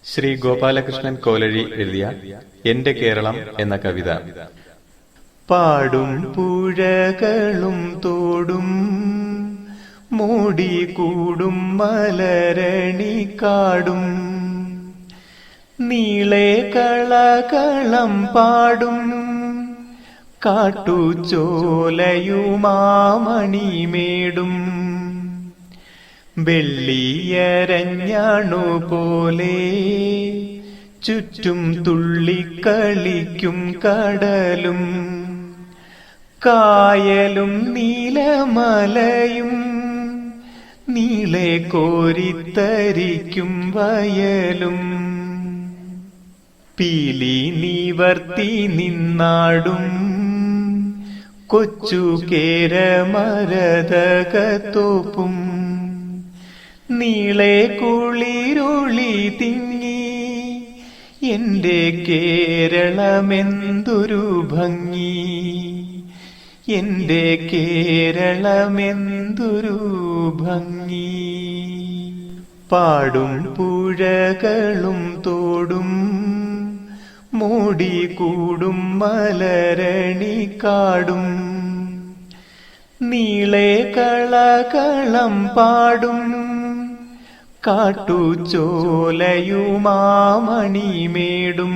ശ്രീ ഗോപാലകൃഷ്ണൻ കോലഴി എഴുതിയ എന്റെ കേരളം എന്ന കവിത. പാടും പുഴകളും തോടും മൂടി കൂടും മലരണിക്കാടും നീളെ കളകളം പാടും കാട്ടുചോലയുമാമണിമേടും വെള്ളിയരഞ്ഞാണു പോലെ ചുറ്റും തുള്ളിക്കളിക്കും കടലും കായലും നീലമലയും നീളെ കോരിത്തരിക്കും വയലും പീലി നിവർത്തി നിന്നാടും കൊച്ചു കേരമരതകത്തോപ്പും നീളെ കുളിരുളി തിങ്ങി എന്റെ കേരളമെന്തൊരു ഭംഗി, എന്റെ കേരളമെന്തൊരു ഭംഗി. പാടും പുഴകളും തോടും മൂടി കൂടും മലരണിക്കാടും നീളെ കളകളം പാടും കാട്ടുചോലയുമാമണിമേടും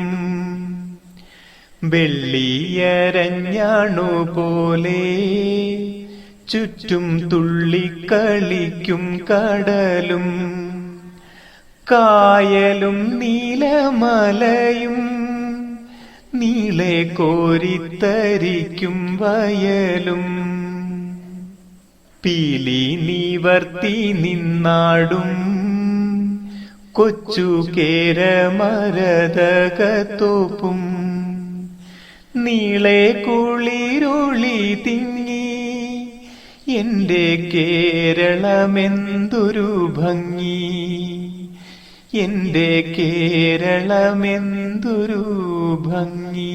വെള്ളിയരഞ്ഞാണു പോലെ ചുറ്റും തുള്ളിക്കളിക്കും കടലും കായലും നീലമലയും നീളെ കോരിത്തരിക്കും വയലും പീലി നിവർത്തി നിന്നാടും കൊച്ചു കേരമരതകത്തോപ്പും നീളെ കുളിരുളി തിങ്ങി എന്റെ കേരളമെന്തൊരു ഭംഗി, എന്റെ കേരളമെന്തൊരു ഭംഗി.